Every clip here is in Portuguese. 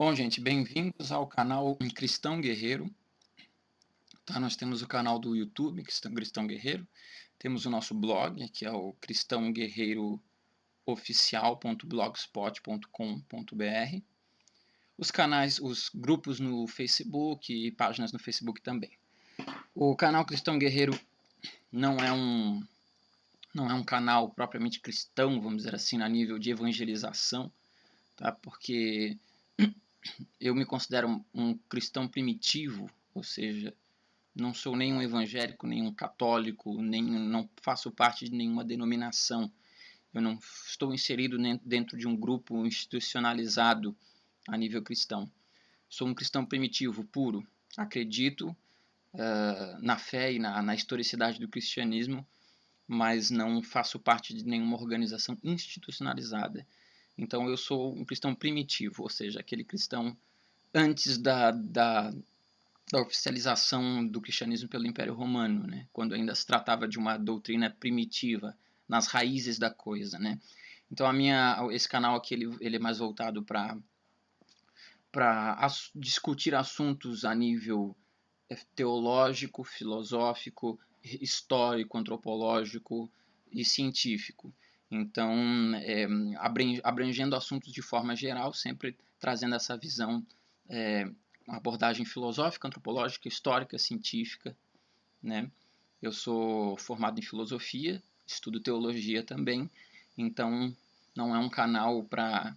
Bom, gente, bem-vindos ao canal Cristão Guerreiro. Tá? Nós temos o canal do YouTube, Cristão Guerreiro. Temos o nosso blog, que é o cristãoguerreirooficial.blogspot.com.br. Os canais, os grupos no Facebook e páginas no Facebook também. O canal Cristão Guerreiro não é um canal propriamente cristão, vamos dizer assim, a nível de evangelização, tá? Porque eu me considero um cristão primitivo, ou seja, não sou nem um evangélico, nem um católico, não faço parte de nenhuma denominação. Eu não estou inserido dentro de um grupo institucionalizado a nível cristão. Sou um cristão primitivo, puro. Acredito na fé e na historicidade do cristianismo, mas não faço parte de nenhuma organização institucionalizada. Então eu sou um cristão primitivo, ou seja, aquele cristão antes da oficialização do cristianismo pelo Império Romano, né? Quando ainda se tratava de uma doutrina primitiva, nas raízes da coisa, né? Então esse canal aqui ele é mais voltado para discutir assuntos a nível teológico, filosófico, histórico, antropológico e científico. Então, abrangendo assuntos de forma geral, sempre trazendo essa visão, uma abordagem filosófica, antropológica, histórica, científica, né? Eu sou formado em filosofia, estudo teologia também, então não é um canal para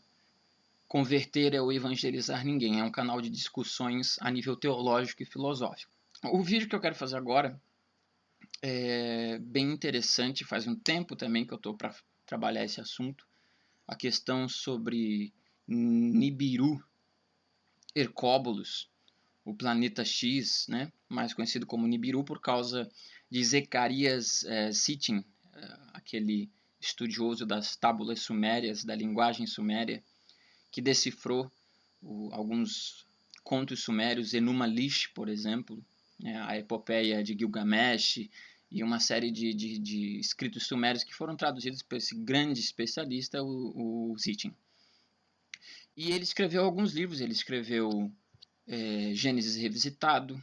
converter ou evangelizar ninguém, é um canal de discussões a nível teológico e filosófico. O vídeo que eu quero fazer agora é bem interessante, faz um tempo também que eu estou para trabalhar esse assunto, a questão sobre Nibiru, Hercóbulos, o planeta X, né, mais conhecido como Nibiru por causa de Zacarias Sitchin, aquele estudioso das tábulas sumérias, da linguagem suméria, que decifrou alguns contos sumérios, Enuma Elish, por exemplo, a epopeia de Gilgamesh e uma série de escritos sumérios que foram traduzidos por esse grande especialista, o Sitchin. E ele escreveu alguns livros, ele escreveu Gênesis Revisitado,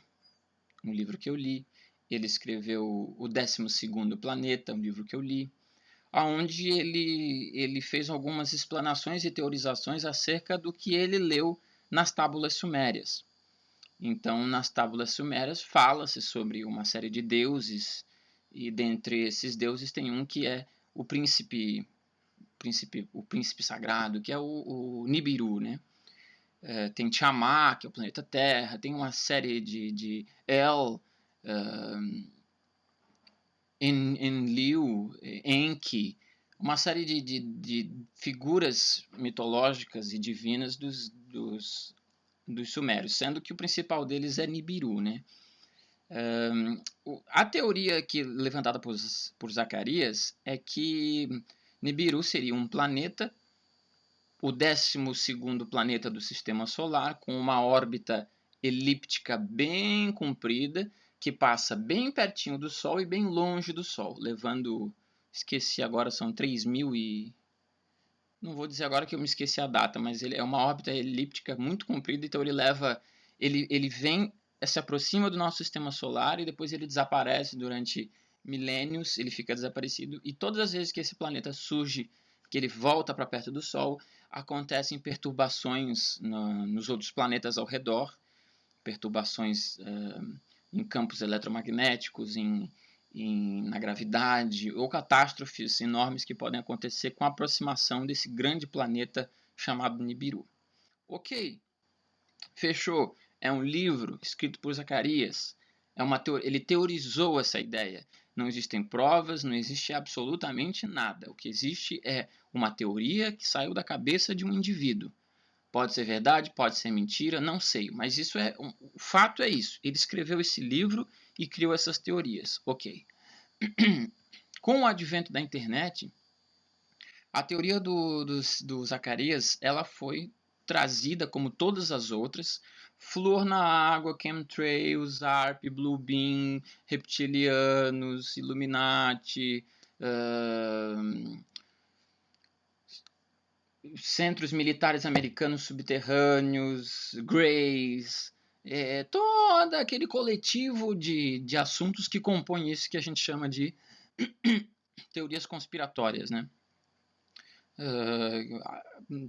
um livro que eu li, ele escreveu O 12º Planeta, um livro que eu li, onde ele fez algumas explanações e teorizações acerca do que ele leu nas tábulas sumérias. Então, nas tábulas sumérias fala-se sobre uma série de deuses, e dentre esses deuses tem um que é o príncipe sagrado, que é o Nibiru, né? Tem Tiamat, que é o planeta Terra, tem uma série de Enlil, Enki, uma série de figuras mitológicas e divinas dos sumérios, sendo que o principal deles é Nibiru, né? A teoria levantada por Zacarias é que Nibiru seria um planeta, o 12º planeta do Sistema Solar, com uma órbita elíptica bem comprida, que passa bem pertinho do Sol e bem longe do Sol, levando, esqueci agora, são 3.000 e... não vou dizer agora que eu me esqueci a data, mas ele é uma órbita elíptica muito comprida, então ele vem, se aproxima do nosso Sistema Solar e depois ele desaparece durante milênios, ele fica desaparecido, e todas as vezes que esse planeta surge, que ele volta para perto do Sol, acontecem perturbações nos outros planetas ao redor, perturbações em campos eletromagnéticos, na gravidade, ou catástrofes enormes que podem acontecer com a aproximação desse grande planeta chamado Nibiru. Ok, fechou. É um livro escrito por Zacarias. Ele teorizou essa ideia. Não existem provas, não existe absolutamente nada. O que existe é uma teoria que saiu da cabeça de um indivíduo. Pode ser verdade, pode ser mentira, não sei. Mas o fato é isso. Ele escreveu esse livro e criou essas teorias. Ok. Com o advento da internet, a teoria do Zacarias ela foi trazida como todas as outras. Flúor na água, chemtrails, ARP, Blue Beam, reptilianos, Illuminati, centros militares americanos subterrâneos, Greys, todo aquele coletivo de assuntos que compõem isso que a gente chama de teorias conspiratórias, né?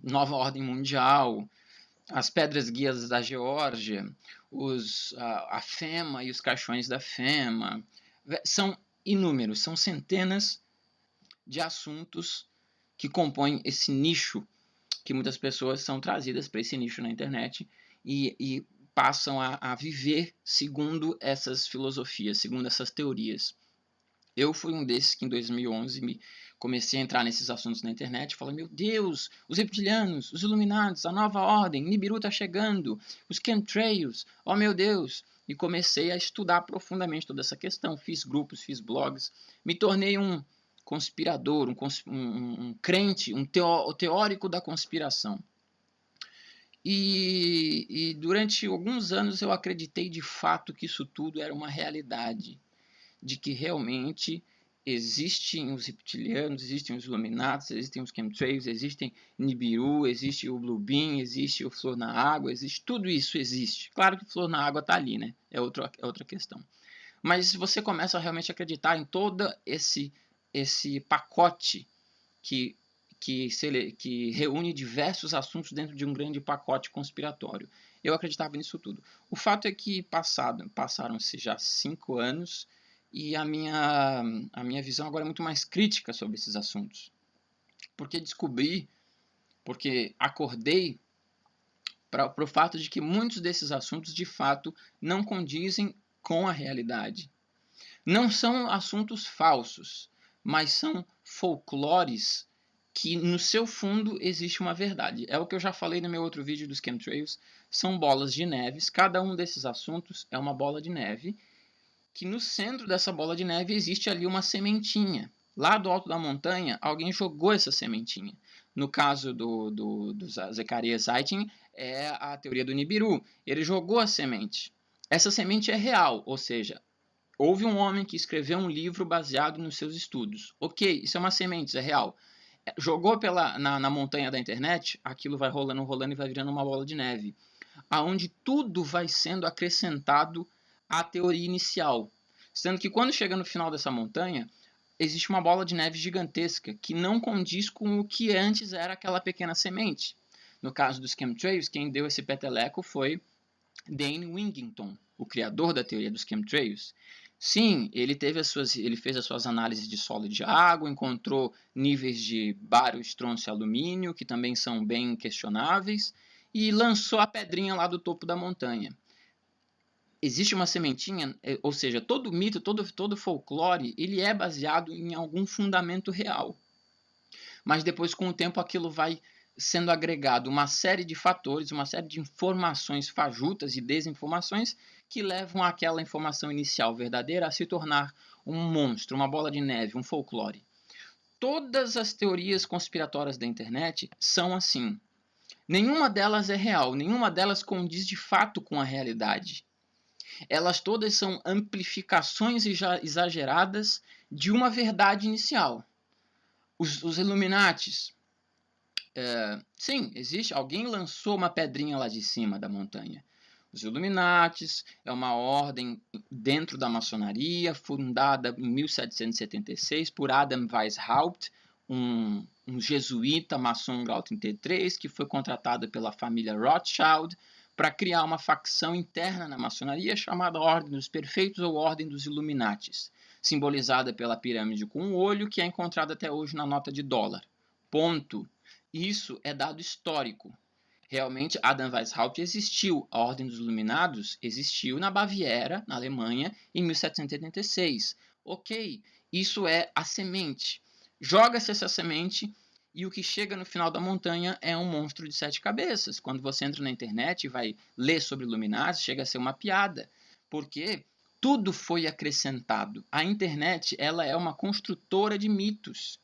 Nova ordem mundial, as pedras guias da Geórgia, a FEMA e os caixões da FEMA. São inúmeros, são centenas de assuntos que compõem esse nicho, que muitas pessoas são trazidas para esse nicho na internet e passam a viver segundo essas filosofias, segundo essas teorias. Eu fui um desses que em 2011 comecei a entrar nesses assuntos na internet, falando, meu Deus, os reptilianos, os iluminados, a nova ordem, Nibiru está chegando, os chemtrails, oh meu Deus. E comecei a estudar profundamente toda essa questão, fiz grupos, fiz blogs, me tornei um conspirador, um crente, teórico da conspiração. E durante alguns anos eu acreditei de fato que isso tudo era uma realidade, de que realmente existem os reptilianos, existem os iluminados, existem os chemtrails, existem Nibiru, existe o Blue Beam, existe o flor na água, existe, tudo isso existe. Claro que flor na água está ali, né? É outra questão. Mas você começa a realmente acreditar em todo esse pacote que reúne diversos assuntos dentro de um grande pacote conspiratório. Eu acreditava nisso tudo. O fato é que passaram-se já 5 anos e a minha visão agora é muito mais crítica sobre esses assuntos. Porque acordei para o fato de que muitos desses assuntos, de fato, não condizem com a realidade. Não são assuntos falsos, mas são folclores que no seu fundo existe uma verdade. É o que eu já falei no meu outro vídeo dos chemtrails. São bolas de neve. Cada um desses assuntos é uma bola de neve, que no centro dessa bola de neve existe ali uma sementinha. Lá do alto da montanha, alguém jogou essa sementinha. No caso do Zecharia Sitchin, é a teoria do Nibiru. Ele jogou a semente. Essa semente é real, ou seja, houve um homem que escreveu um livro baseado nos seus estudos. Ok, isso é uma semente, isso é real. Jogou na montanha da internet, aquilo vai rolando, rolando e vai virando uma bola de neve, aonde tudo vai sendo acrescentado à teoria inicial. Sendo que quando chega no final dessa montanha, existe uma bola de neve gigantesca que não condiz com o que antes era aquela pequena semente. No caso dos chemtrails, quem deu esse peteleco foi Dane Wigington, o criador da teoria dos chemtrails. Sim, ele fez as suas análises de solo e de água, encontrou níveis de bário, estrôncio e alumínio, que também são bem questionáveis, e lançou a pedrinha lá do topo da montanha. Existe uma sementinha, ou seja, todo mito, todo folclore, ele é baseado em algum fundamento real. Mas depois, com o tempo, aquilo vai sendo agregado uma série de fatores, uma série de informações fajutas e desinformações que levam aquela informação inicial verdadeira a se tornar um monstro, uma bola de neve, um folclore. Todas as teorias conspiratórias da internet são assim. Nenhuma delas é real, nenhuma delas condiz de fato com a realidade. Elas todas são amplificações exageradas de uma verdade inicial. Os Illuminatis, sim, existe. Alguém lançou uma pedrinha lá de cima da montanha. Os Illuminatis é uma ordem dentro da maçonaria, fundada em 1776 por Adam Weishaupt, um jesuíta maçom grau 33, que foi contratado pela família Rothschild para criar uma facção interna na maçonaria chamada Ordem dos Perfeitos ou Ordem dos Illuminatis, simbolizada pela pirâmide com um olho que é encontrada até hoje na nota de dólar. Ponto. Isso é dado histórico. Realmente, Adam Weishaupt existiu. A Ordem dos Iluminados existiu na Baviera, na Alemanha, em 1786. Ok, isso é a semente. Joga-se essa semente e o que chega no final da montanha é um monstro de 7 cabeças. Quando você entra na internet e vai ler sobre Illuminati, chega a ser uma piada. Porque tudo foi acrescentado. A internet, ela é uma construtora de mitos.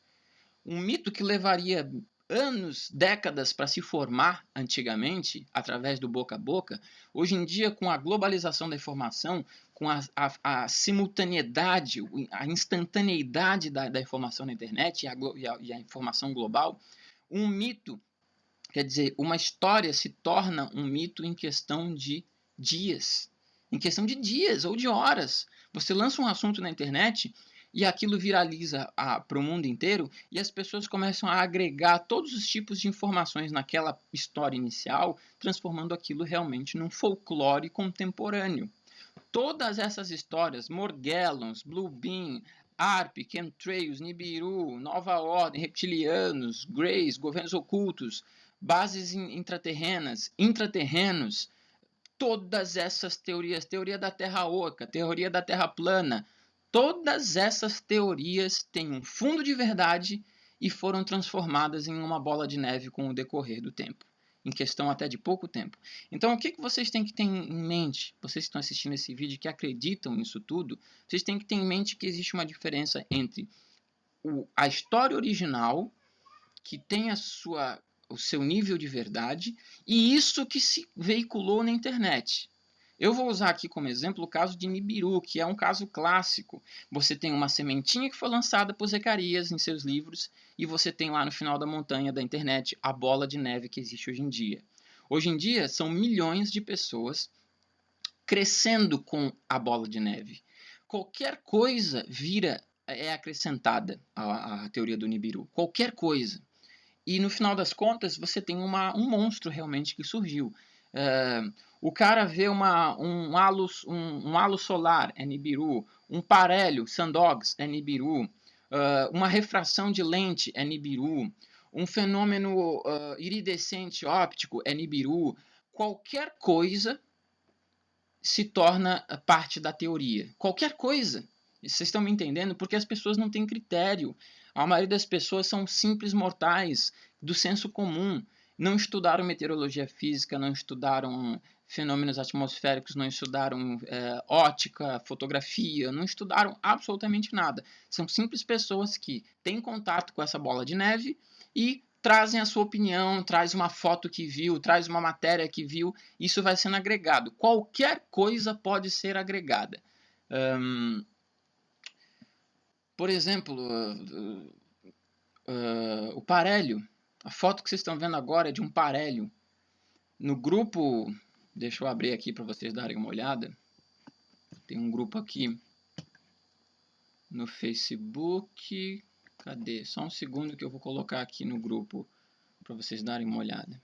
Um mito que levaria anos, décadas para se formar antigamente, através do boca a boca, hoje em dia, com a globalização da informação, com a simultaneidade, a instantaneidade da informação na internet e a informação global, um mito Quer dizer, uma história se torna um mito em questão de dias. Em questão de dias ou de horas. Você lança um assunto na internet e aquilo viraliza para o mundo inteiro e as pessoas começam a agregar todos os tipos de informações naquela história inicial, transformando aquilo realmente num folclore contemporâneo. Todas essas histórias, Morgellons, Blue Beam, ARP, Chemtrails, Nibiru, Nova Ordem, Reptilianos, Greys, Governos Ocultos, bases intraterrenos, todas essas teorias, teoria da Terra Oca, teoria da Terra plana, todas essas teorias têm um fundo de verdade e foram transformadas em uma bola de neve com o decorrer do tempo, em questão até de pouco tempo. Então, o que vocês têm que ter em mente, vocês que estão assistindo esse vídeo que acreditam nisso tudo, vocês têm que ter em mente que existe uma diferença entre a história original, que tem o seu nível de verdade, e isso que se veiculou na internet. Eu vou usar aqui como exemplo o caso de Nibiru, que é um caso clássico. Você tem uma sementinha que foi lançada por Zacarias em seus livros, e você tem lá no final da montanha da internet a bola de neve que existe hoje em dia. Hoje em dia, são milhões de pessoas crescendo com a bola de neve. Qualquer coisa é acrescentada à teoria do Nibiru. Qualquer coisa. E no final das contas, você tem um monstro realmente que surgiu. O cara vê um halo solar, é Nibiru. Um parélio, Sandogs, é Nibiru. Uma refração de lente, é Nibiru. Um fenômeno iridescente óptico, é Nibiru. Qualquer coisa se torna parte da teoria. Qualquer coisa. Vocês estão me entendendo? Porque as pessoas não têm critério. A maioria das pessoas são simples mortais do senso comum. Não estudaram meteorologia física, não estudaram fenômenos atmosféricos, não estudaram ótica, fotografia, não estudaram absolutamente nada. São simples pessoas que têm contato com essa bola de neve e trazem a sua opinião, traz uma foto que viu, traz uma matéria que viu, isso vai sendo agregado. Qualquer coisa pode ser agregada. Por exemplo, o parélio. A foto que vocês estão vendo agora é de um parélio. No grupo, deixa eu abrir aqui para vocês darem uma olhada. Tem um grupo aqui no Facebook. Cadê? Só um segundo que eu vou colocar aqui no grupo para vocês darem uma olhada.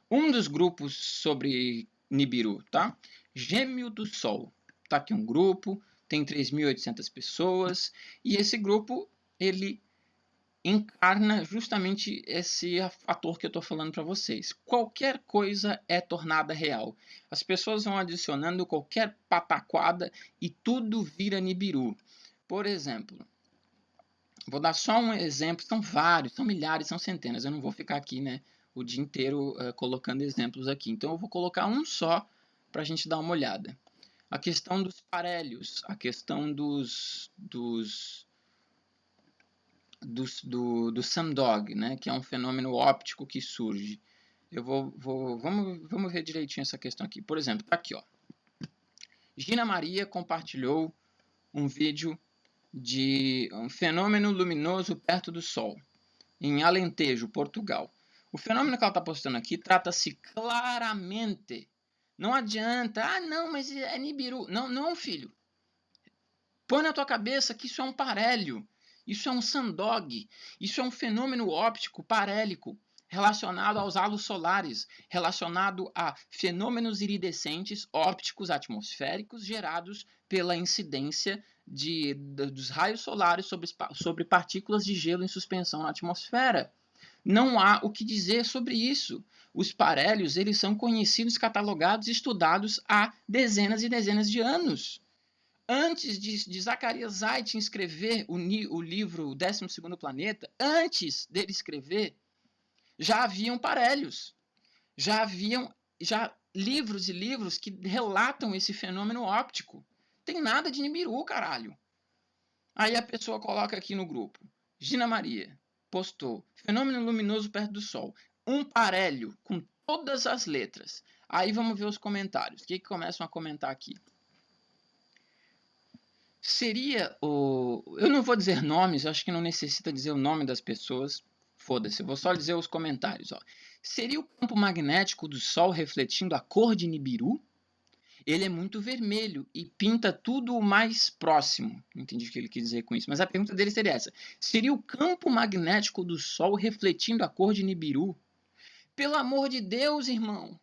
Um dos grupos sobre Nibiru, tá? Gêmeo do Sol. Tá aqui um grupo, tem 3.800 pessoas, e esse grupo, ele encarna justamente esse fator que eu estou falando para vocês. Qualquer coisa é tornada real. As pessoas vão adicionando qualquer pataquada e tudo vira Nibiru. Por exemplo, vou dar só um exemplo, são vários, são milhares, são centenas, eu não vou ficar aqui, né, o dia inteiro colocando exemplos aqui. Então eu vou colocar um só para a gente dar uma olhada. A questão dos parélios, a questão do Sandog, né, que é um fenômeno óptico que surge. Vamos ver direitinho essa questão aqui. Por exemplo, tá aqui, ó. Gina Maria compartilhou um vídeo de um fenômeno luminoso perto do Sol, em Alentejo, Portugal. O fenômeno que ela está postando aqui trata-se claramente. Não adianta, não, mas é Nibiru. Não, não, filho. Põe na tua cabeça que isso é um parélio. Isso é um Sandog. Isso é um fenômeno óptico parélico relacionado aos halos solares, relacionado a fenômenos iridescentes ópticos atmosféricos gerados pela incidência dos raios solares sobre partículas de gelo em suspensão na atmosfera. Não há o que dizer sobre isso. Os parélios, eles são conhecidos, catalogados e estudados há dezenas e dezenas de anos. Antes de Zacarias Sitchin escrever o livro O 12º Planeta, antes dele escrever, já haviam parélios. Já haviam livros e livros que relatam esse fenômeno óptico. Tem nada de Nibiru, caralho. Aí a pessoa coloca aqui no grupo. Gina Maria postou. Fenômeno luminoso perto do Sol. Um parélio com todas as letras. Aí vamos ver os comentários. O que começam a comentar aqui? Seria o... Eu não vou dizer nomes, acho que não necessita dizer o nome das pessoas. Foda-se, eu vou só dizer os comentários. Ó. Seria o campo magnético do Sol refletindo a cor de Nibiru? Ele é muito vermelho e pinta tudo o mais próximo. Não entendi o que ele quis dizer com isso, mas a pergunta dele seria essa. Seria o campo magnético do Sol refletindo a cor de Nibiru? Pelo amor de Deus, irmão!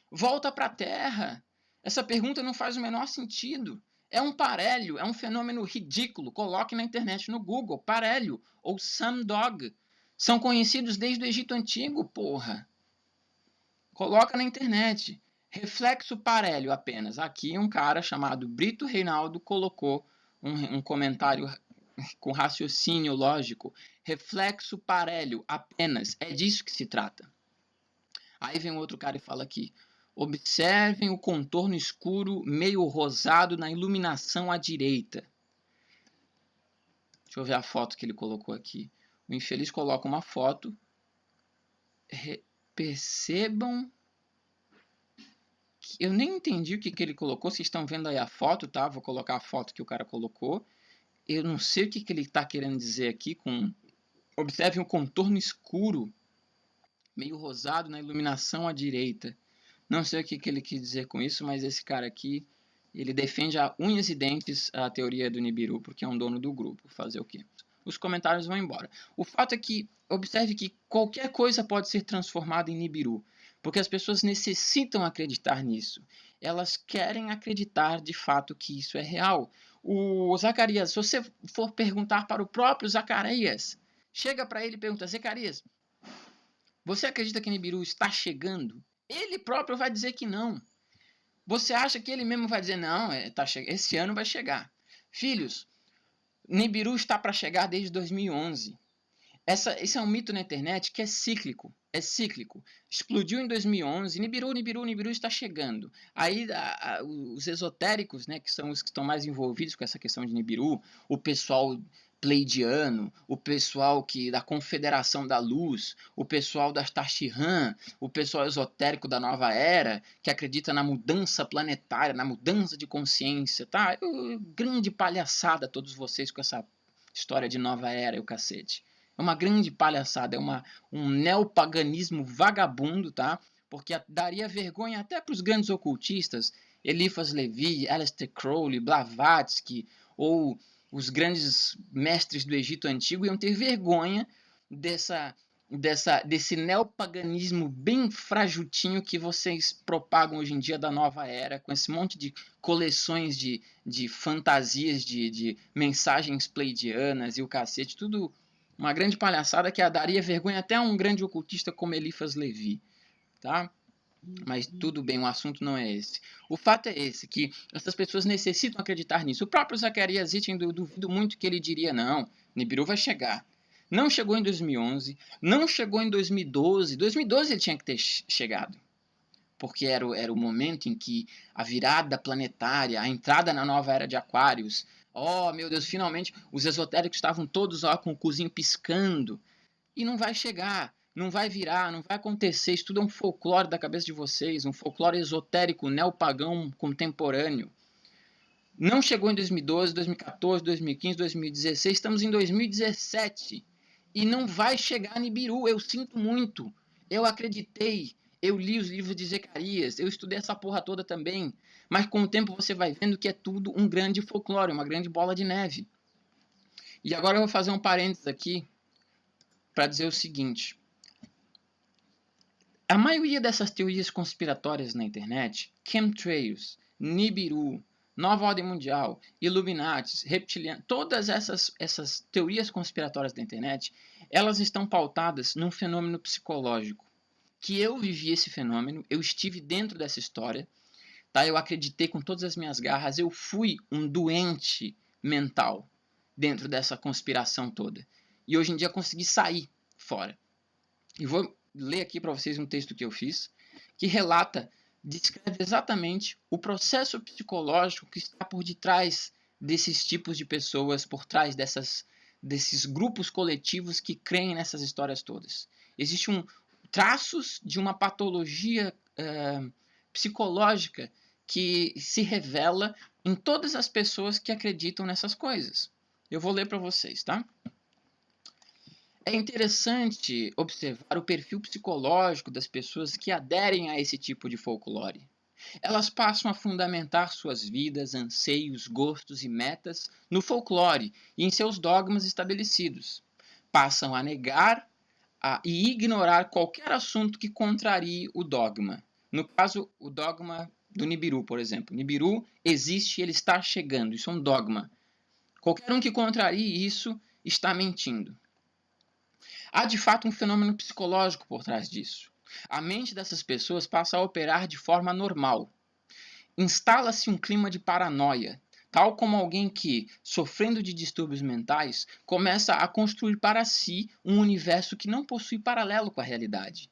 Volta para a Terra! Essa pergunta não faz o menor sentido. É um parélio, é um fenômeno ridículo. Coloque na internet, no Google, parélio ou Samdog. São conhecidos desde o Egito Antigo, porra. Coloca na internet. Reflexo parélio apenas. Aqui um cara chamado Brito Reinaldo colocou um comentário com raciocínio lógico. Reflexo parélio apenas. É disso que se trata. Aí vem outro cara e fala aqui. Observem o contorno escuro meio rosado na iluminação à direita. Deixa eu ver a foto que ele colocou aqui. O infeliz coloca uma foto. Percebam... Eu nem entendi o que ele colocou. Vocês estão vendo aí a foto, tá? Vou colocar a foto que o cara colocou. Eu não sei o que ele está querendo dizer aqui com... Observem o contorno escuro meio rosado na iluminação à direita. Não sei o que ele quis dizer com isso, mas esse cara aqui, ele defende a unhas e dentes a teoria do Nibiru, porque é um dono do grupo. Fazer o quê? Os comentários vão embora. O fato é que, observe que qualquer coisa pode ser transformada em Nibiru, porque as pessoas necessitam acreditar nisso. Elas querem acreditar de fato que isso é real. O Zacarias, se você for perguntar para o próprio Zacarias, chega para ele e pergunta, Zacarias, você acredita que Nibiru está chegando? Ele próprio vai dizer que não. Você acha que ele mesmo vai dizer, não, esse ano vai chegar. Filhos, Nibiru está para chegar desde 2011. Esse é um mito na internet que é cíclico. É cíclico. Explodiu em 2011, Nibiru está chegando. Aí os esotéricos, né, que são os que estão mais envolvidos com essa questão de Nibiru, o pessoal pleidiano, o pessoal da Confederação da Luz, o pessoal das Tachihan, o pessoal esotérico da Nova Era, que acredita na mudança planetária, na mudança de consciência, tá? Grande palhaçada todos vocês com essa história de Nova Era e o cacete. É uma grande palhaçada, um neopaganismo vagabundo, tá? Porque daria vergonha até para os grandes ocultistas, Eliphas Levi, Aleister Crowley, Blavatsky, ou os grandes mestres do Egito Antigo iam ter vergonha desse neopaganismo bem frajutinho que vocês propagam hoje em dia da nova era, com esse monte de coleções de fantasias, de mensagens pleidianas e o cacete, tudo uma grande palhaçada que daria vergonha até a um grande ocultista como Eliphas Levi, tá? Mas tudo bem, o assunto não é esse. O fato é esse, que essas pessoas necessitam acreditar nisso. O próprio Zacarias Sitchin, duvido muito que ele diria, não, Nibiru vai chegar. Não chegou em 2011, não chegou em 2012. 2012 ele tinha que ter chegado. Porque era o momento em que a virada planetária, a entrada na nova era de Aquários, oh, meu Deus, finalmente os esotéricos estavam todos com o cozinho piscando. E não vai chegar. Não vai virar, não vai acontecer. Isso tudo é um folclore da cabeça de vocês, um folclore esotérico, neopagão, contemporâneo. Não chegou em 2012, 2014, 2015, 2016, estamos em 2017. E não vai chegar Nibiru, eu sinto muito. Eu acreditei, eu li os livros de Zacarias, eu estudei essa porra toda também. Mas com o tempo você vai vendo que é tudo um grande folclore, uma grande bola de neve. E agora eu vou fazer um parênteses aqui para dizer o seguinte. A maioria dessas teorias conspiratórias na internet, chemtrails, Nibiru, Nova Ordem Mundial, Illuminati, reptilianos, todas essas teorias conspiratórias da internet, elas estão pautadas num fenômeno psicológico. Que eu vivi esse fenômeno, eu estive dentro dessa história, tá? Eu acreditei com todas as minhas garras, eu fui um doente mental dentro dessa conspiração toda. E hoje em dia consegui sair fora. E vou ler aqui para vocês um texto que eu fiz, que descreve exatamente o processo psicológico que está por detrás desses tipos de pessoas, por trás desses grupos coletivos que creem nessas histórias todas. Existem traços de uma patologia psicológica que se revela em todas as pessoas que acreditam nessas coisas. Eu vou ler para vocês, tá? É interessante observar o perfil psicológico das pessoas que aderem a esse tipo de folclore. Elas passam a fundamentar suas vidas, anseios, gostos e metas no folclore e em seus dogmas estabelecidos. Passam a negar e ignorar qualquer assunto que contrarie o dogma. No caso, o dogma do Nibiru, por exemplo. Nibiru existe, ele está chegando, isso é um dogma. Qualquer um que contrarie isso está mentindo. Há de fato um fenômeno psicológico por trás disso. A mente dessas pessoas passa a operar de forma normal. Instala-se um clima de paranoia, tal como alguém que, sofrendo de distúrbios mentais, começa a construir para si um universo que não possui paralelo com a realidade.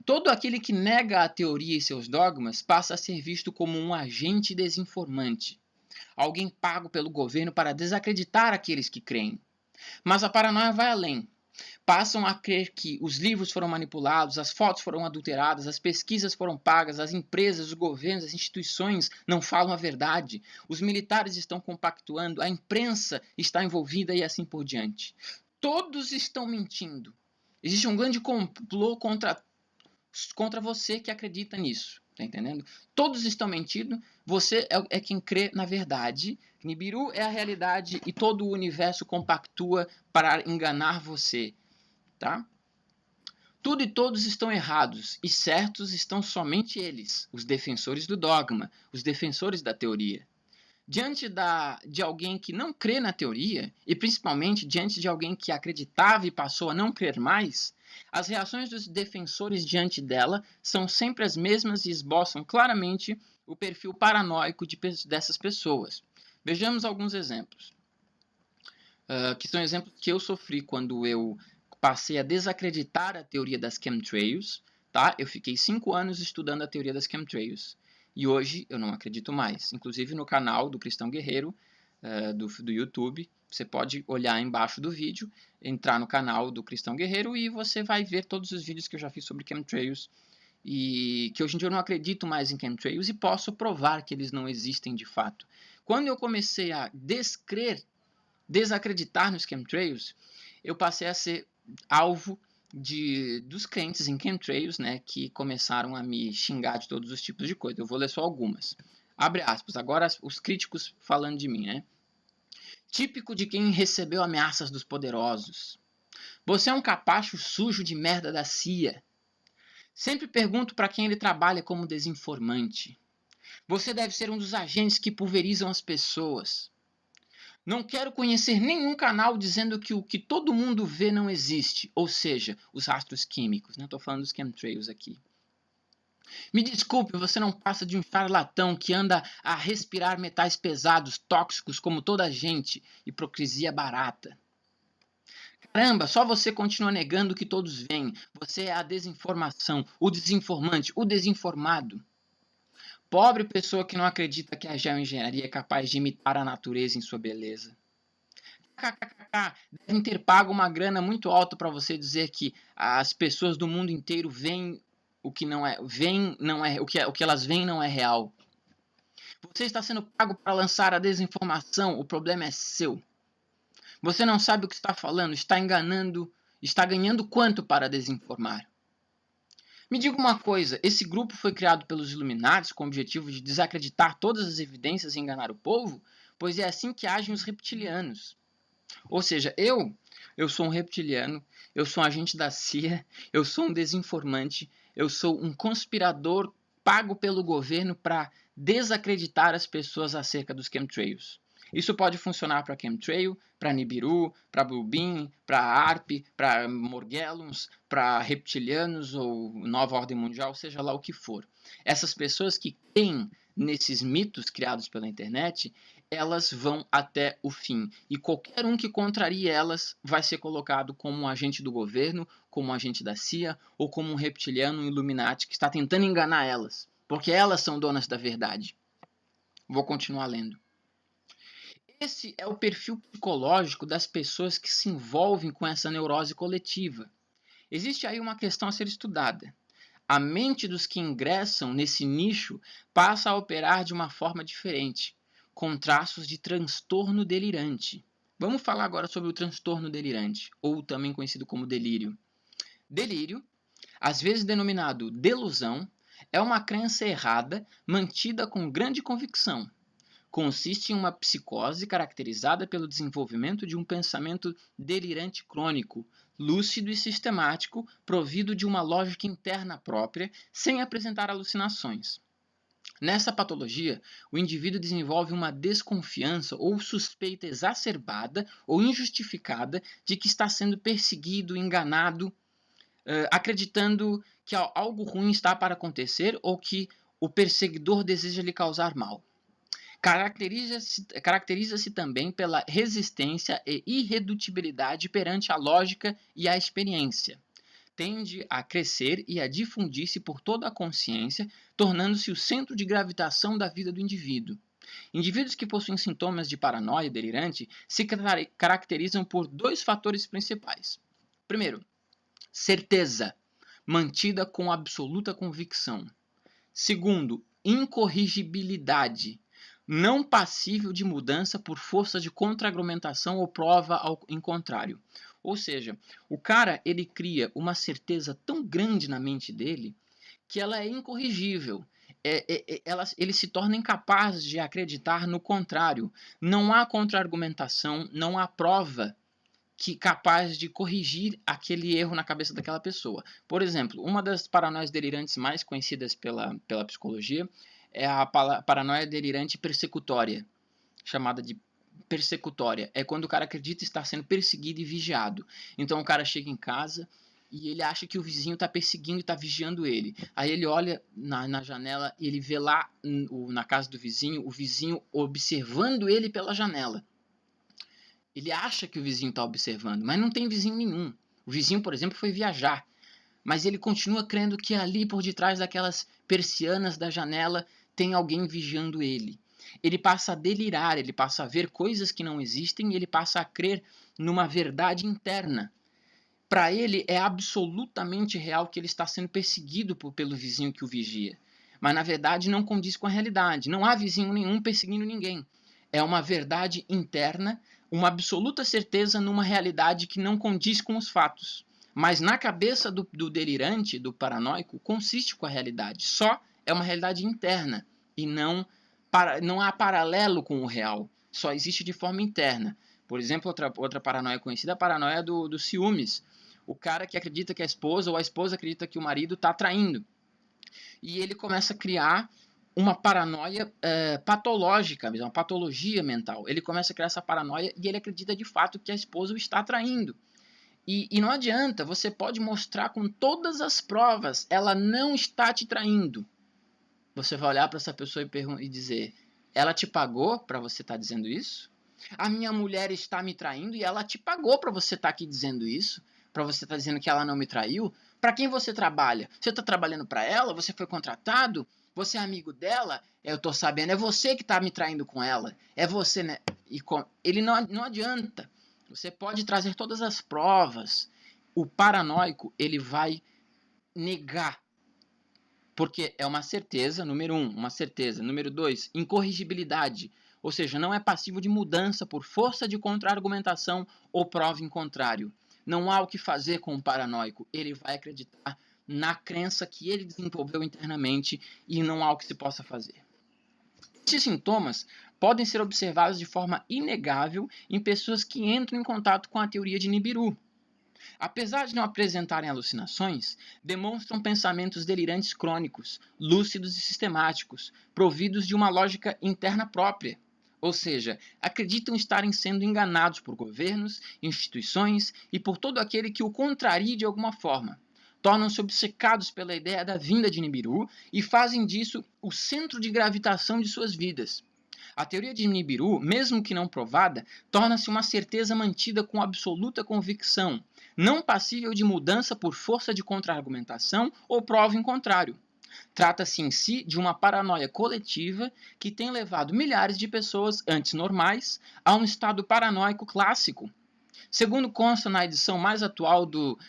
Todo aquele que nega a teoria e seus dogmas passa a ser visto como um agente desinformante, alguém pago pelo governo para desacreditar aqueles que creem. Mas a paranoia vai além. Passam a crer que os livros foram manipulados, as fotos foram adulteradas, as pesquisas foram pagas, as empresas, os governos, as instituições não falam a verdade, os militares estão compactuando, a imprensa está envolvida e assim por diante. Todos estão mentindo. Existe um grande complô contra você que acredita nisso. Tá entendendo? Todos estão mentindo, você é quem crê na verdade. Nibiru é a realidade e todo o universo compactua para enganar você. Tá? Tudo e todos estão errados, e certos estão somente eles, os defensores do dogma, os defensores da teoria. Diante de alguém que não crê na teoria, e principalmente diante de alguém que acreditava e passou a não crer mais, as reações dos defensores diante dela são sempre as mesmas e esboçam claramente o perfil paranoico dessas pessoas. Vejamos alguns exemplos, que são exemplos que eu sofri quando eu passei a desacreditar a teoria das chemtrails, tá? Eu fiquei 5 anos estudando a teoria das chemtrails. E hoje eu não acredito mais. Inclusive no canal do Cristão Guerreiro, do YouTube, você pode olhar embaixo do vídeo, entrar no canal do Cristão Guerreiro e você vai ver todos os vídeos que eu já fiz sobre chemtrails. E que hoje em dia eu não acredito mais em chemtrails e posso provar que eles não existem de fato. Quando eu comecei a desacreditar nos chemtrails, eu passei a ser alvo dos crentes em chemtrails, né, que começaram a me xingar de todos os tipos de coisa. Eu vou ler só algumas. Abre aspas, agora os críticos falando de mim, né? Típico de quem recebeu ameaças dos poderosos. Você é um capacho sujo de merda da CIA. Sempre pergunto para quem ele trabalha como desinformante. Você deve ser um dos agentes que pulverizam as pessoas. Não quero conhecer nenhum canal dizendo que o que todo mundo vê não existe, ou seja, os rastros químicos. Né? Estou falando dos chemtrails aqui. Me desculpe, você não passa de um charlatão que anda a respirar metais pesados, tóxicos como toda a gente, hipocrisia barata. Caramba, só você continua negando o que todos veem. Você é a desinformação, o desinformante, o desinformado. Pobre pessoa que não acredita que a geoengenharia é capaz de imitar a natureza em sua beleza. Devem ter pago uma grana muito alta para você dizer que as pessoas do mundo inteiro veem o que não é, o que elas veem não é real. Você está sendo pago para lançar a desinformação, o problema é seu. Você não sabe o que está falando, está enganando, está ganhando quanto para desinformar? Me diga uma coisa, esse grupo foi criado pelos Illuminati com o objetivo de desacreditar todas as evidências e enganar o povo? Pois é assim que agem os reptilianos. Ou seja, eu sou um reptiliano, eu sou um agente da CIA, eu sou um desinformante, eu sou um conspirador pago pelo governo para desacreditar as pessoas acerca dos chemtrails. Isso pode funcionar para chemtrail, para Nibiru, para Bluebeam, para ARP, para Morgellons, para reptilianos ou Nova Ordem Mundial, seja lá o que for. Essas pessoas que creem nesses mitos criados pela internet, elas vão até o fim. E qualquer um que contrarie elas vai ser colocado como um agente do governo, como um agente da CIA ou como um reptiliano, um Illuminati que está tentando enganar elas. Porque elas são donas da verdade. Vou continuar lendo. Esse é o perfil psicológico das pessoas que se envolvem com essa neurose coletiva. Existe aí uma questão a ser estudada. A mente dos que ingressam nesse nicho passa a operar de uma forma diferente, com traços de transtorno delirante. Vamos falar agora sobre o transtorno delirante, ou também conhecido como delírio. Delírio, às vezes denominado delusão, é uma crença errada mantida com grande convicção. Consiste em uma psicose caracterizada pelo desenvolvimento de um pensamento delirante crônico, lúcido e sistemático, provido de uma lógica interna própria, sem apresentar alucinações. Nessa patologia, o indivíduo desenvolve uma desconfiança ou suspeita exacerbada ou injustificada de que está sendo perseguido, enganado, acreditando que algo ruim está para acontecer ou que o perseguidor deseja lhe causar mal. Caracteriza-se também pela resistência e irredutibilidade perante a lógica e a experiência. Tende a crescer e a difundir-se por toda a consciência, tornando-se o centro de gravitação da vida do indivíduo. Indivíduos que possuem sintomas de paranoia delirante se caracterizam por dois fatores principais. Primeiro, certeza, mantida com absoluta convicção. Segundo, incorrigibilidade, não passível de mudança por força de contra-argumentação ou prova em contrário. Ou seja, o cara ele cria uma certeza tão grande na mente dele que ela é incorrigível. Ele se torna incapaz de acreditar no contrário. Não há contra-argumentação, não há prova capaz de corrigir aquele erro na cabeça daquela pessoa. Por exemplo, uma das paranoias delirantes mais conhecidas pela psicologia é a paranoia delirante persecutória, chamada de persecutória. É quando o cara acredita estar sendo perseguido e vigiado. Então o cara chega em casa e ele acha que o vizinho está perseguindo e está vigiando ele. Aí ele olha na janela e ele vê lá na casa do vizinho, o vizinho observando ele pela janela. Ele acha que o vizinho está observando, mas não tem vizinho nenhum. O vizinho, por exemplo, foi viajar. Mas ele continua crendo que ali por detrás daquelas persianas da janela tem alguém vigiando ele. Ele passa a delirar, ele passa a ver coisas que não existem e ele passa a crer numa verdade interna. Para ele é absolutamente real que ele está sendo perseguido pelo vizinho que o vigia. Mas na verdade não condiz com a realidade. Não há vizinho nenhum perseguindo ninguém. É uma verdade interna, uma absoluta certeza numa realidade que não condiz com os fatos. Mas na cabeça do delirante, do paranoico, consiste com a realidade. Só é uma realidade interna e não há paralelo com o real. Só existe de forma interna. Por exemplo, outra paranoia conhecida é a paranoia do ciúmes. O cara que acredita que a esposa ou a esposa acredita que o marido está traindo. E ele começa a criar uma paranoia patológica, uma patologia mental. Ele começa a criar essa paranoia e ele acredita de fato que a esposa o está traindo. E não adianta, você pode mostrar com todas as provas, ela não está te traindo. Você vai olhar para essa pessoa e dizer, ela te pagou para você estar dizendo isso? A minha mulher está me traindo e ela te pagou para você estar aqui dizendo isso? Para você estar dizendo que ela não me traiu? Para quem você trabalha? Você está trabalhando para ela? Você foi contratado? Você é amigo dela? Eu estou sabendo, é você que está me traindo com ela. É você, né? Ele não adianta. Você pode trazer todas as provas. O paranoico, ele vai negar. Porque é uma certeza, número 1, uma certeza. Número 2, incorrigibilidade. Ou seja, não é passivo de mudança por força de contra-argumentação ou prova em contrário. Não há o que fazer com o paranoico. Ele vai acreditar na crença que ele desenvolveu internamente e não há o que se possa fazer. Esses sintomas podem ser observados de forma inegável em pessoas que entram em contato com a teoria de Nibiru. Apesar de não apresentarem alucinações, demonstram pensamentos delirantes crônicos, lúcidos e sistemáticos, providos de uma lógica interna própria. Ou seja, acreditam estarem sendo enganados por governos, instituições e por todo aquele que o contrarie de alguma forma. Tornam-se obcecados pela ideia da vinda de Nibiru e fazem disso o centro de gravitação de suas vidas. A teoria de Nibiru, mesmo que não provada, torna-se uma certeza mantida com absoluta convicção, não passível de mudança por força de contra-argumentação ou prova em contrário. Trata-se em si de uma paranoia coletiva que tem levado milhares de pessoas, antes normais, a um estado paranoico clássico. Segundo consta na edição mais atual do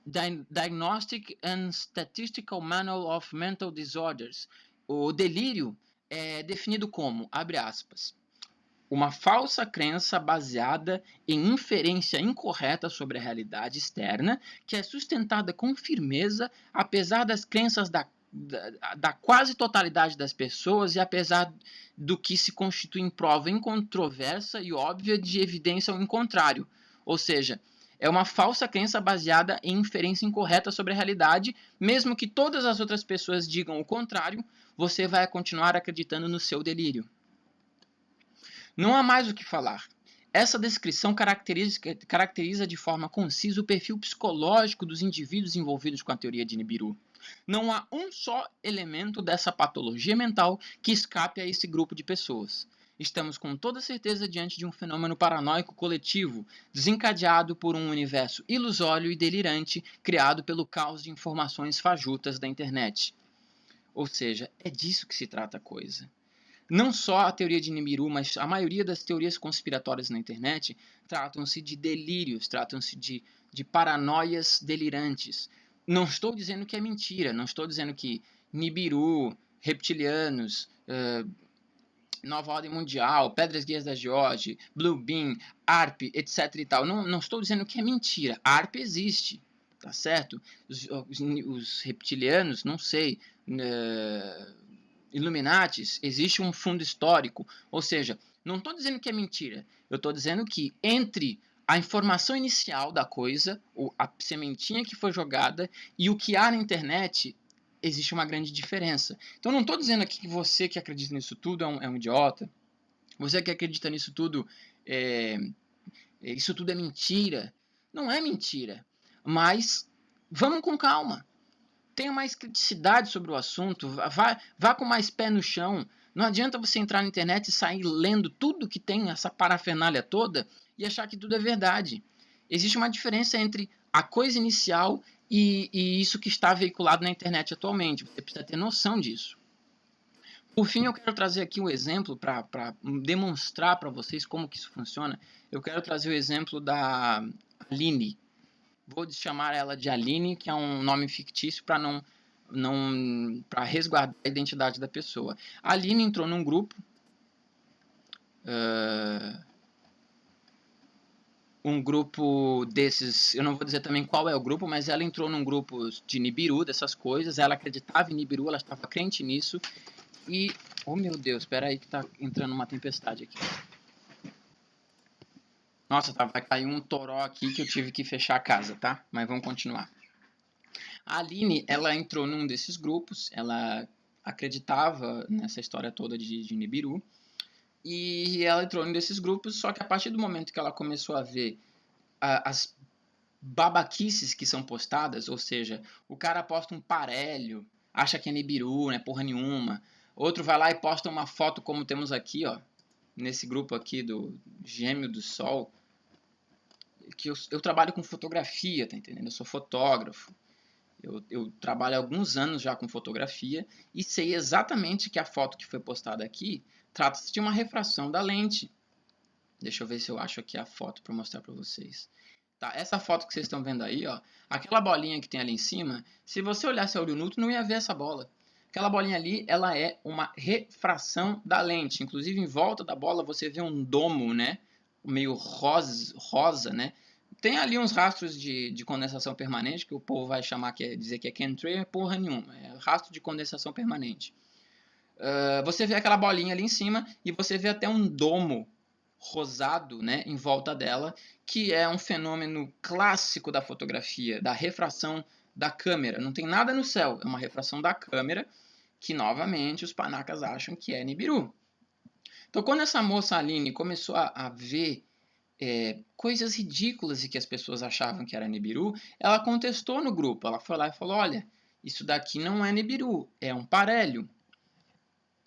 Diagnostic and Statistical Manual of Mental Disorders, o delírio é definido como, abre aspas, uma falsa crença baseada em inferência incorreta sobre a realidade externa, que é sustentada com firmeza, apesar das crenças da quase totalidade das pessoas e apesar do que se constitui em prova incontroversa e óbvia de evidência ao contrário. Ou seja, é uma falsa crença baseada em inferência incorreta sobre a realidade, mesmo que todas as outras pessoas digam o contrário, você vai continuar acreditando no seu delírio. Não há mais o que falar. Essa descrição caracteriza de forma concisa o perfil psicológico dos indivíduos envolvidos com a teoria de Nibiru. Não há um só elemento dessa patologia mental que escape a esse grupo de pessoas. Estamos com toda certeza diante de um fenômeno paranoico coletivo, desencadeado por um universo ilusório e delirante criado pelo caos de informações fajutas da internet. Ou seja, é disso que se trata a coisa. Não só a teoria de Nibiru, mas a maioria das teorias conspiratórias na internet tratam-se de delírios, tratam-se de paranoias delirantes. Não estou dizendo que é mentira, não estou dizendo que Nibiru, reptilianos, Nova Ordem Mundial, Pedras Guias da George, Blue Beam, ARP, etc. e tal. Não estou dizendo que é mentira. A ARP existe, tá certo? Os reptilianos, não sei. Illuminatis, existe um fundo histórico. Ou seja, não estou dizendo que é mentira. Eu estou dizendo que entre a informação inicial da coisa, a sementinha que foi jogada, e o que há na internet, existe uma grande diferença. Então não estou dizendo aqui que você que acredita nisso tudo é um idiota. Você que acredita nisso tudo, isso tudo é mentira. Não é mentira. Mas vamos com calma. Tenha mais criticidade sobre o assunto, vá com mais pé no chão. Não adianta você entrar na internet e sair lendo tudo que tem, essa parafernália toda, e achar que tudo é verdade. Existe uma diferença entre a coisa inicial e isso que está veiculado na internet atualmente. Você precisa ter noção disso. Por fim, eu quero trazer aqui um exemplo para demonstrar para vocês como que isso funciona. Eu quero trazer o exemplo da Aline. Vou chamar ela de Aline, que é um nome fictício para para resguardar a identidade da pessoa. A Aline entrou num grupo, um grupo desses, eu não vou dizer também qual é o grupo, mas ela entrou num grupo de Nibiru, dessas coisas, ela acreditava em Nibiru, ela estava crente nisso, e, oh meu Deus, espera aí que tá entrando uma tempestade aqui. Nossa, vai cair um toró aqui que eu tive que fechar a casa, tá? Mas vamos continuar. A Aline, ela entrou num desses grupos, ela acreditava nessa história toda de Nibiru, e ela entrou num desses grupos, só que a partir do momento que ela começou a ver as babaquices que são postadas, ou seja, o cara posta um parelho, acha que é Nibiru, não é porra nenhuma, outro vai lá e posta uma foto como temos aqui, ó, nesse grupo aqui do Gêmeo do Sol, que eu trabalho com fotografia, tá entendendo? Eu sou fotógrafo. Eu trabalho há alguns anos já com fotografia e sei exatamente que a foto que foi postada aqui trata-se de uma refração da lente. Deixa eu ver se eu acho aqui a foto para mostrar para vocês. Tá, essa foto que vocês estão vendo aí, ó, aquela bolinha que tem ali em cima, se você olhasse a olho nu, não ia ver essa bola. Aquela bolinha ali, ela é uma refração da lente. Inclusive, em volta da bola, você vê um domo, né? Meio rosa, né? Tem ali uns rastros de condensação permanente, que o povo vai chamar, dizer que é chemtrail, é porra nenhuma. É rastro de condensação permanente. Você vê aquela bolinha ali em cima e você vê até um domo rosado, né, em volta dela, que é um fenômeno clássico da fotografia, da refração da câmera. Não tem nada no céu, é uma refração da câmera que, novamente, os panacas acham que é Nibiru. Então, quando essa moça Aline começou a ver coisas ridículas e que as pessoas achavam que era Nibiru, ela contestou no grupo. Ela foi lá e falou, olha, isso daqui não é Nibiru, é um parélio.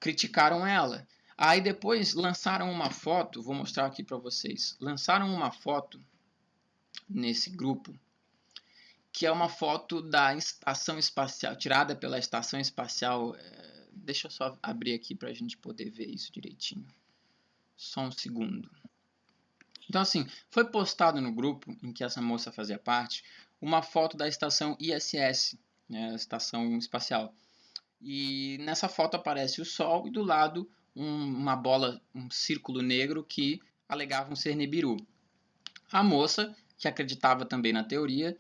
Criticaram ela. Aí depois lançaram uma foto, vou mostrar aqui para vocês. Lançaram uma foto nesse grupo, que é uma foto da estação espacial, tirada pela estação espacial. Deixa eu só abrir aqui para a gente poder ver isso direitinho. Só um segundo. Então, assim, foi postado no grupo em que essa moça fazia parte uma foto da estação ISS, né, a estação espacial. E nessa foto aparece o Sol e do lado uma bola, um círculo negro que alegavam ser Nibiru. A moça, que acreditava também na teoria,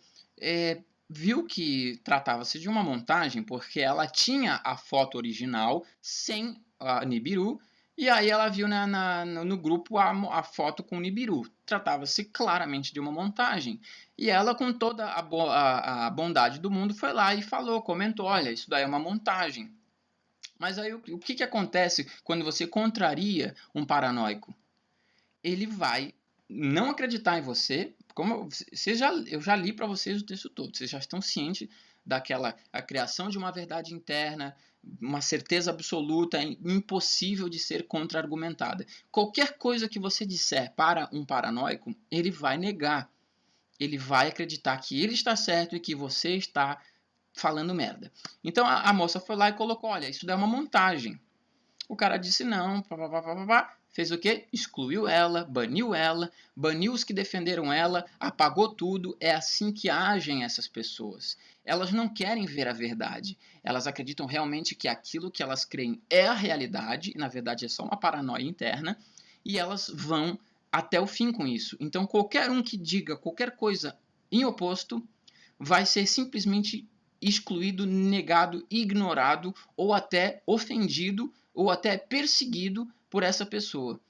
viu que tratava-se de uma montagem, porque ela tinha a foto original sem a Nibiru, e aí ela viu no grupo a foto com o Nibiru. Tratava-se claramente de uma montagem. E ela, com toda a bondade do mundo, foi lá e falou, comentou, olha, isso daí é uma montagem. Mas aí o que acontece quando você contraria um paranoico? Ele vai não acreditar em você, como eu já li para vocês o texto todo, vocês já estão cientes daquela a criação de uma verdade interna, uma certeza absoluta, impossível de ser contra-argumentada. Qualquer coisa que você disser para um paranoico, ele vai negar. Ele vai acreditar que ele está certo e que você está falando merda. Então a moça foi lá e colocou, olha, isso daí é uma montagem. O cara disse não, fez o quê? Excluiu ela, baniu os que defenderam ela, apagou tudo. É assim que agem essas pessoas. Elas não querem ver a verdade. Elas acreditam realmente que aquilo que elas creem é a realidade, e na verdade é só uma paranoia interna, e elas vão até o fim com isso. Então qualquer um que diga qualquer coisa em oposto vai ser simplesmente excluído, negado, ignorado ou até ofendido ou até perseguido por essa pessoa,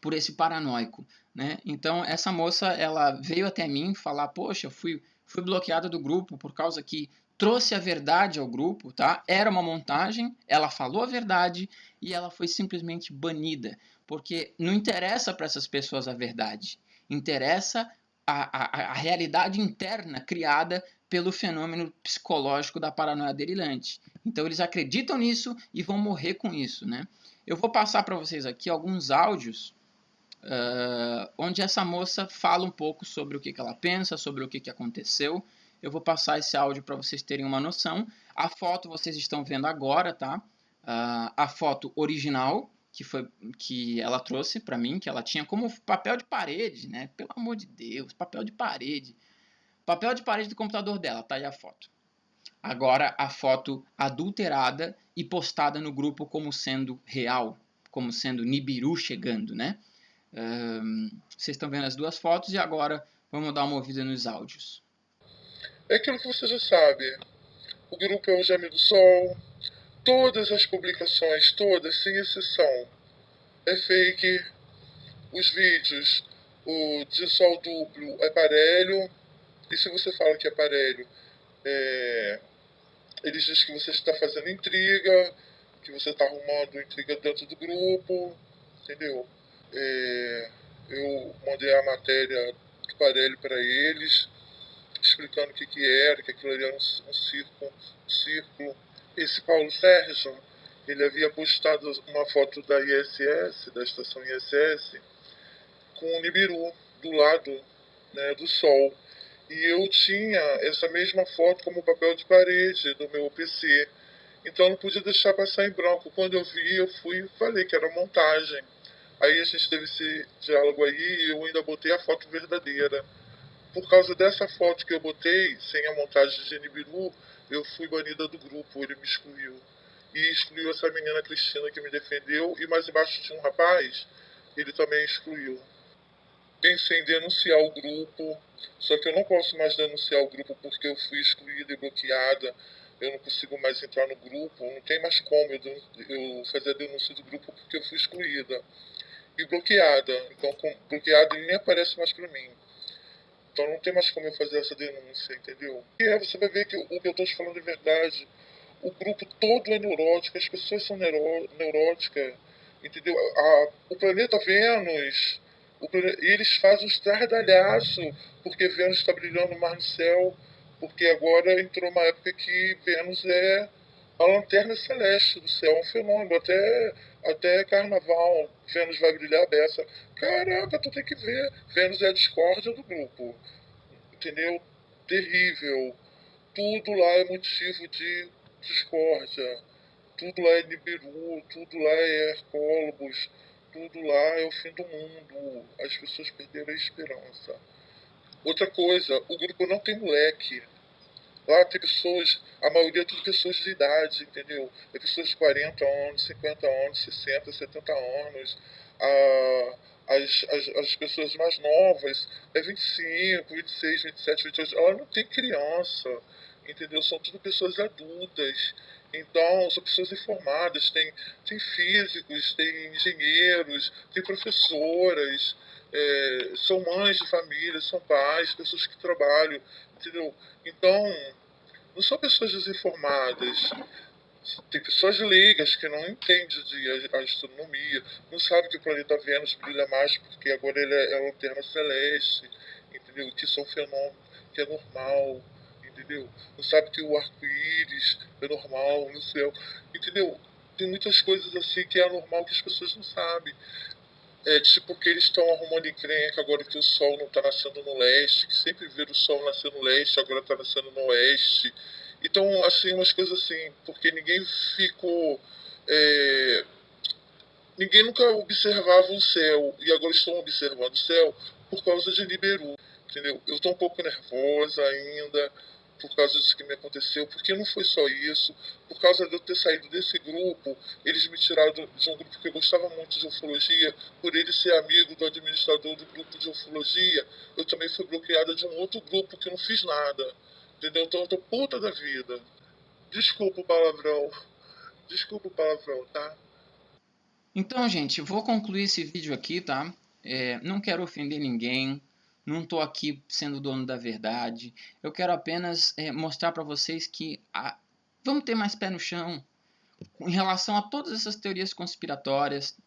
por esse paranoico, né? Então essa moça, ela veio até mim falar, poxa, fui bloqueada do grupo por causa que trouxe a verdade ao grupo, tá? Era uma montagem, ela falou a verdade e ela foi simplesmente banida, porque não interessa para essas pessoas a verdade, interessa a realidade interna criada pelo fenômeno psicológico da paranoia delirante. Então eles acreditam nisso e vão morrer com isso, né? Eu vou passar para vocês aqui alguns áudios onde essa moça fala um pouco sobre o que ela pensa, sobre o que aconteceu. Eu vou passar esse áudio para vocês terem uma noção. A foto vocês estão vendo agora, tá? A foto original que ela trouxe para mim, que ela tinha como papel de parede, né? Pelo amor de Deus, papel de parede. Papel de parede do computador dela, tá aí a foto. Agora a foto adulterada e postada no grupo como sendo real, como sendo Nibiru chegando, né? Vocês estão vendo as duas fotos e agora vamos dar uma ouvida nos áudios. É aquilo que você já sabe. O grupo é o Gêmeo do Sol. Todas as publicações, todas, sem exceção, é fake. Os vídeos, o de sol duplo é parelho. E se você fala que é parelho, eles dizem que você está fazendo intriga, que você está arrumando intriga dentro do grupo, entendeu? Eu mandei a matéria do Parelli para eles, explicando o que era, que aquilo ali era um círculo. Esse Paulo Sérgio, ele havia postado uma foto da ISS, da estação ISS, com o Nibiru do lado, né, do Sol. E eu tinha essa mesma foto como papel de parede do meu PC. Então eu não podia deixar passar em branco. Quando eu vi, eu fui e falei que era montagem. Aí a gente teve esse diálogo aí e eu ainda botei a foto verdadeira. Por causa dessa foto que eu botei, sem a montagem de Nibiru, eu fui banida do grupo, ele me excluiu. E excluiu essa menina Cristina que me defendeu, e mais embaixo tinha um rapaz, ele também excluiu. Pensei em denunciar o grupo, só que eu não posso mais denunciar o grupo porque eu fui excluída e bloqueada. Eu não consigo mais entrar no grupo, não tem mais como eu fazer a denúncia do grupo porque eu fui excluída e bloqueada. Então, bloqueada ele nem aparece mais para mim. Então não tem mais como eu fazer essa denúncia, entendeu? E você vai ver que o que eu estou te falando é verdade. O grupo todo é neurótico, as pessoas são neuróticas, entendeu? O planeta Vênus, eles fazem um estardalhaço porque Vênus está brilhando mais no céu, porque agora entrou uma época que Vênus é a lanterna celeste do céu, é um fenômeno, até carnaval, Vênus vai brilhar dessa. Caraca, tu tem que ver, Vênus é a discórdia do grupo, entendeu? Terrível. Tudo lá é motivo de discórdia, tudo lá é Nibiru, tudo lá é Hercólogos, tudo lá é o fim do mundo, as pessoas perderam a esperança. Outra coisa, o grupo não tem moleque. Lá tem pessoas, a maioria é tudo pessoas de idade, entendeu? É pessoas de 40 anos, 50 anos, 60, 70 anos. As pessoas mais novas é 25, 26, 27, 28. Ela não tem criança, entendeu? São tudo pessoas adultas. Então, são pessoas informadas, tem físicos, tem engenheiros, tem professoras, são mães de família, são pais, pessoas que trabalham, entendeu? Então, não são pessoas desinformadas. Tem pessoas leigas que não entendem de astronomia, não sabem que o planeta Vênus brilha mais porque agora ele é uma lanterna celeste, entendeu? Que isso é um fenômeno que é normal, entendeu? Não sabe que o arco-íris é normal no céu, entendeu? Tem muitas coisas assim que é normal que as pessoas não sabem. Tipo que eles estão arrumando encrenca agora que o sol não está nascendo no leste, que sempre viram o sol nascer no leste, agora está nascendo no oeste. Então, assim, umas coisas assim, porque ninguém ficou. é, Ninguém nunca observava o céu, e agora estão observando o céu por causa de Nibiru, entendeu? Eu estou um pouco nervosa ainda por causa disso que me aconteceu, porque não foi só isso, por causa de eu ter saído desse grupo, eles me tiraram de um grupo que eu gostava muito de ufologia, por ele ser amigo do administrador do grupo de ufologia, eu também fui bloqueada de um outro grupo que eu não fiz nada, entendeu? Então eu tô puta da vida. Desculpa o palavrão, desculpa o palavrão, tá? Então, gente, vou concluir esse vídeo aqui, tá? Não quero ofender ninguém, não estou aqui sendo dono da verdade. Eu quero apenas mostrar para vocês que vamos ter mais pé no chão em relação a todas essas teorias conspiratórias.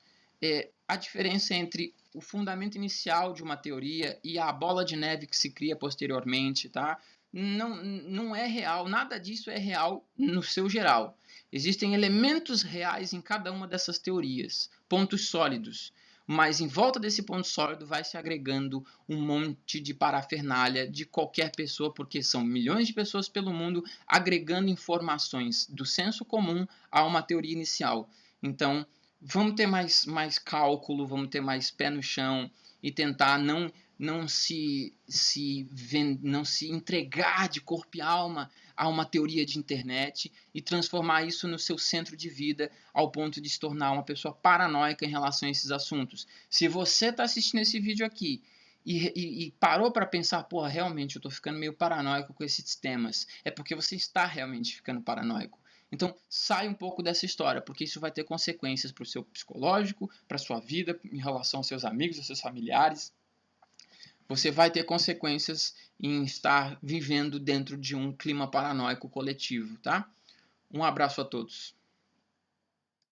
A diferença entre o fundamento inicial de uma teoria e a bola de neve que se cria posteriormente, tá? Não é real, nada disso é real no seu geral. Existem elementos reais em cada uma dessas teorias, pontos sólidos, mas em volta desse ponto sólido vai se agregando um monte de parafernália de qualquer pessoa, porque são milhões de pessoas pelo mundo agregando informações do senso comum a uma teoria inicial. Então, vamos ter mais cálculo, vamos ter mais pé no chão e tentar não se entregar de corpo e alma a uma teoria de internet e transformar isso no seu centro de vida ao ponto de se tornar uma pessoa paranoica em relação a esses assuntos. Se você está assistindo esse vídeo aqui e parou para pensar, porra, realmente eu estou ficando meio paranoico com esses temas, é porque você está realmente ficando paranoico. Então, sai um pouco dessa história, porque isso vai ter consequências para o seu psicológico, para a sua vida, em relação aos seus amigos, aos seus familiares. Você vai ter consequências em estar vivendo dentro de um clima paranoico coletivo, tá? Um abraço a todos.